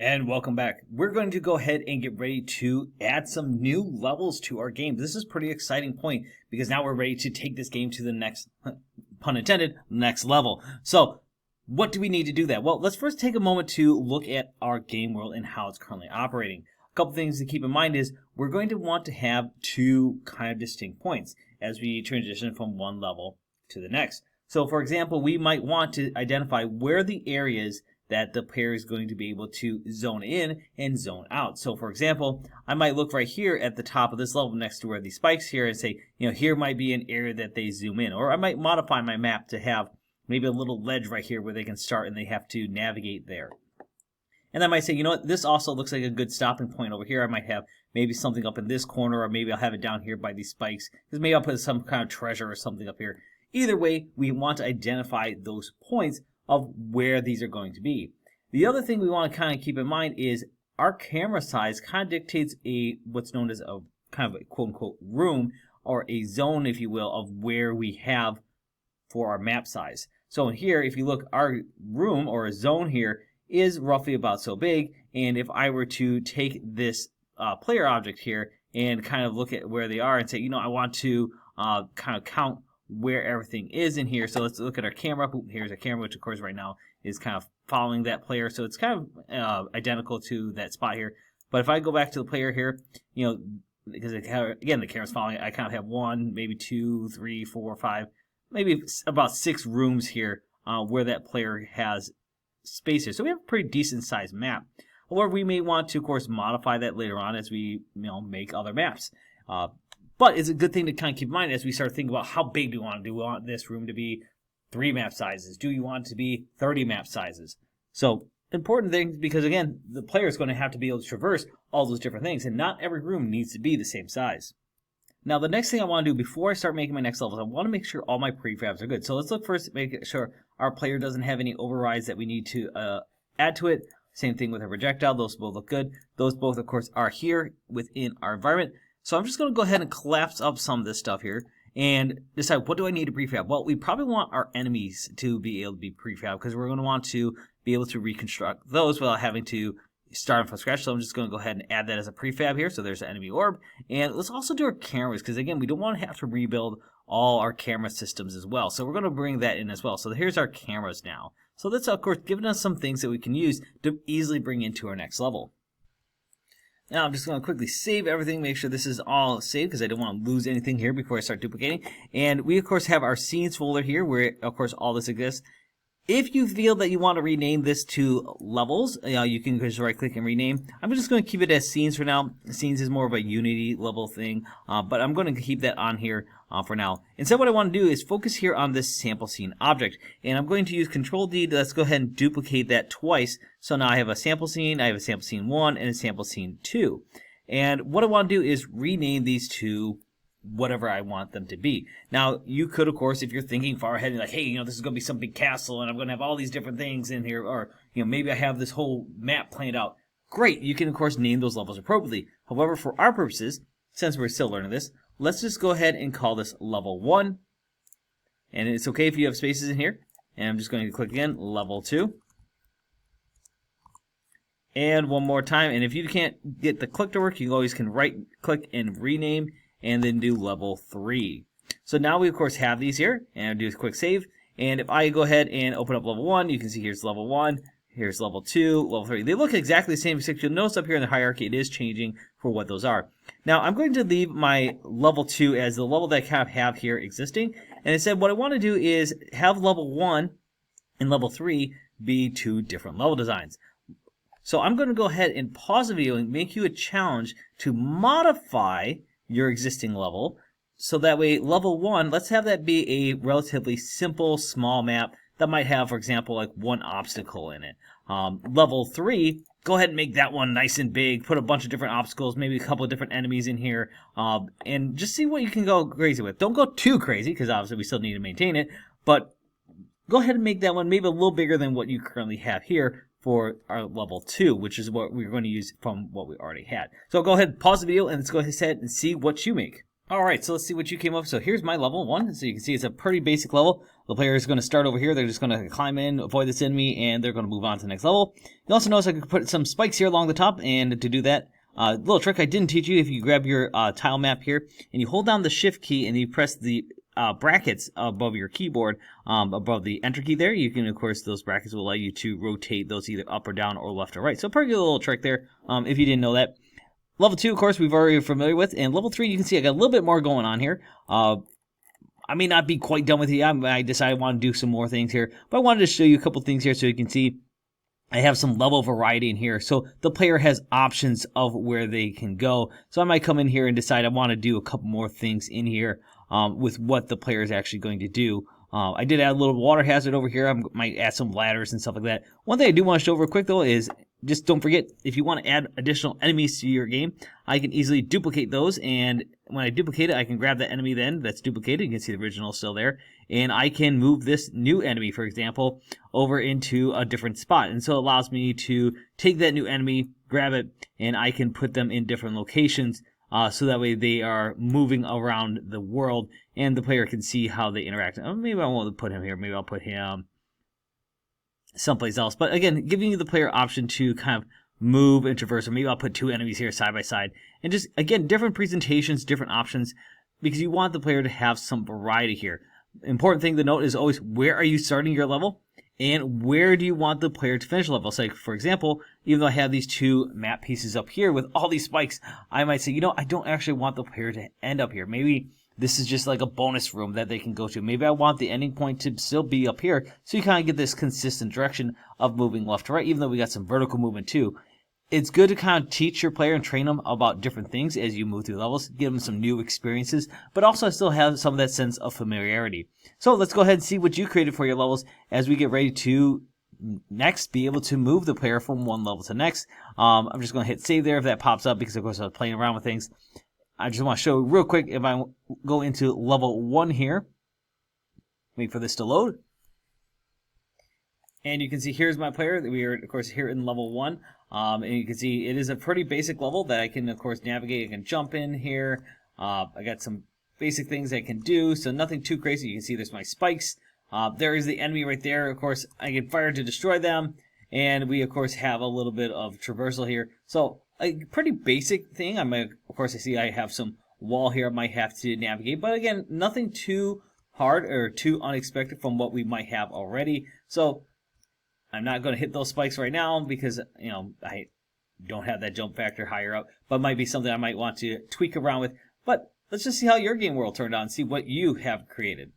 And welcome back. We're going to go ahead and get ready to add some new levels to our game. This is a pretty exciting point because now we're ready to take this game to the next, pun intended, next level. So what do we need to do that? Well, let's first take a moment to look at our game world and how it's currently operating. A couple things to keep in mind is we're going to want to have two kind of distinct points as we transition from one level to the next. So for example, we might want to identify where the areas that the player is going to be able to zone in and zone out. So for example, I might look right here at the top of this level next to where these spikes here and say, here might be an area that they zoom in. Or I might modify my map to have maybe a little ledge right here where they can start and they have to navigate there. And I might say, this also looks like a good stopping point over here. I might have maybe something up in this corner, or maybe I'll have it down here by these spikes, because maybe I'll put some kind of treasure or something up here. Either way, we want to identify those points of where these are going to be. The other thing we want to kind of keep in mind is our camera size kind of dictates what's known as a kind of a quote-unquote room, or a zone, if you will, of where we have for our map size. So here, if you look, our room or a zone here is roughly about so big, and if I were to take this player object here and kind of look at where they are and say, I want to kind of count where everything is in here. So let's look at our camera. Here's our camera, which of course right now is kind of following that player. So it's kind of identical to that spot here. But if I go back to the player here, because again, the camera's following, I kind of have 1, maybe 2, 3, 4, 5, maybe about 6 rooms here where that player has spaces. So we have a pretty decent sized map. Or we may want to, of course, modify that later on as we make other maps. But it's a good thing to kind of keep in mind as we start thinking about how big do we want to do. We want this room to be 3 map sizes. Do you want it to be 30 map sizes? So important things, because again, the player is going to have to be able to traverse all those different things, and not every room needs to be the same size. Now, the next thing I want to do before I start making my next levels, I want to make sure all my prefabs are good. So let's look first, make sure our player doesn't have any overrides that we need to add to it. Same thing with our projectile. Those both look good. Those both, of course, are here within our environment. So I'm just going to go ahead and collapse up some of this stuff here and decide, what do I need to prefab? Well, we probably want our enemies to be able to be prefab, because we're going to want to be able to reconstruct those without having to start from scratch. So I'm just going to go ahead and add that as a prefab here. So there's the enemy orb. And let's also do our cameras, because again, we don't want to have to rebuild all our camera systems as well. So we're going to bring that in as well. So here's our cameras now. So that's, of course, giving us some things that we can use to easily bring into our next level. Now I'm just going to quickly save everything, make sure this is all saved, because I don't want to lose anything here before I start duplicating. And we, of course, have our scenes folder here where, of course, all this exists. If you feel that you want to rename this to levels, you can just right-click and rename. I'm just going to keep it as scenes for now. Scenes is more of a Unity level thing, but I'm going to keep that on here for now. Instead, what I want to do is focus here on this sample scene object, and I'm going to use Control-D. Let's go ahead and duplicate that twice. So now I have a sample scene, I have a sample scene 1, and a sample scene 2. And what I want to do is rename these to whatever I want them to be. Now, you could, of course, if you're thinking far ahead and like, hey, this is going to be some big castle and I'm going to have all these different things in here, or, maybe I have this whole map planned out. Great, you can, of course, name those levels appropriately. However, for our purposes, since we're still learning this, let's just go ahead and call this level 1. And it's okay if you have spaces in here. And I'm just going to click again, level 2. And one more time. And if you can't get the click to work, you always can right-click and rename, and then do level 3. So now we, of course, have these here, and I'll do a quick save. And if I go ahead and open up level 1, you can see here's level 1, here's level 2, level 3. They look exactly the same, except you'll notice up here in the hierarchy it is changing for what those are. Now, I'm going to leave my level 2 as the level that I kind of have here existing. And instead, what I want to do is have level 1 and level 3 be 2 different level designs. So I'm going to go ahead and pause the video and make you a challenge to modify your existing level, so that way level 1, let's have that be a relatively simple small map that might have, for example, like 1 obstacle in it. Level 3, go ahead and make that one nice and big, put a bunch of different obstacles, maybe a couple of different enemies in here, and just see what you can go crazy with. Don't go too crazy, because obviously we still need to maintain it, but go ahead and make that one maybe a little bigger than what you currently have here for our level 2, which is what we're going to use from what we already had. So go ahead, pause the video, and let's go ahead and see what you make. All right, so let's see what you came up with. So here's my level 1. So you can see it's a pretty basic level. The player is going to start over here. They're just going to climb in, avoid this enemy, and they're going to move on to the next level. You also notice I could put some spikes here along the top, and to do that, little trick I didn't teach you, if you grab your tile map here, and you hold down the shift key, and you press the brackets above your keyboard, above the enter key there, you can, of course, those brackets will allow you to rotate those either up or down or left or right. So pretty good little trick there, if you didn't know that. Level 2, of course, we've already familiar with, and level 3, you can see I got a little bit more going on here. I may not be quite done with it. I decided I want to do some more things here, but I wanted to show you a couple things here so you can see I have some level variety in here. So the player has options of where they can go. So I might come in here and decide I want to do a couple more things in here with what the player is actually going to do. I did add a little water hazard over here. I might add some ladders and stuff like that. One thing I do want to show real quick, though, is just don't forget, if you want to add additional enemies to your game, I can easily duplicate those. And when I duplicate it, I can grab that enemy then that's duplicated. You can see the original still there. And I can move this new enemy, for example, over into a different spot. And so it allows me to take that new enemy, grab it, and I can put them in different locations. So that way they are moving around the world and the player can see how they interact. Maybe I won't put him here. Maybe I'll put him someplace else. But again, giving you the player option to kind of move and traverse. Or maybe I'll put two enemies here side by side. And just, again, different presentations, different options, because you want the player to have some variety here. Important thing to note is always, where are you starting your level? And where do you want the player to finish level? So, like, for example, even though I have these two map pieces up here with all these spikes, I might say, you know, I don't actually want the player to end up here. Maybe this is just like a bonus room that they can go to. Maybe I want the ending point to still be up here, so you kind of get this consistent direction of moving left to right, even though we got some vertical movement too. It's good to kind of teach your player and train them about different things as you move through levels, give them some new experiences, but also still have some of that sense of familiarity. So let's go ahead and see what you created for your levels as we get ready to next be able to move the player from one level to next. I'm just going to hit save there if that pops up, because of course I was playing around with things. I just want to show real quick, if I go into level 1 here, wait for this to load. And you can see here's my player. We are, of course, here in level 1. And you can see it is a pretty basic level that I can, of course, navigate. I can jump in here. I got some basic things I can do, so nothing too crazy. You can see there's my spikes. There is the enemy right there. Of course, I can fire to destroy them. And we, of course, have a little bit of traversal here. So a pretty basic thing. I might, of course, I see I have some wall here I might have to navigate. But again, nothing too hard or too unexpected from what we might have already. So I'm not going to hit those spikes right now because, you know, I don't have that jump factor higher up. But it might be something I might want to tweak around with. But let's just see how your game world turned out and see what you have created.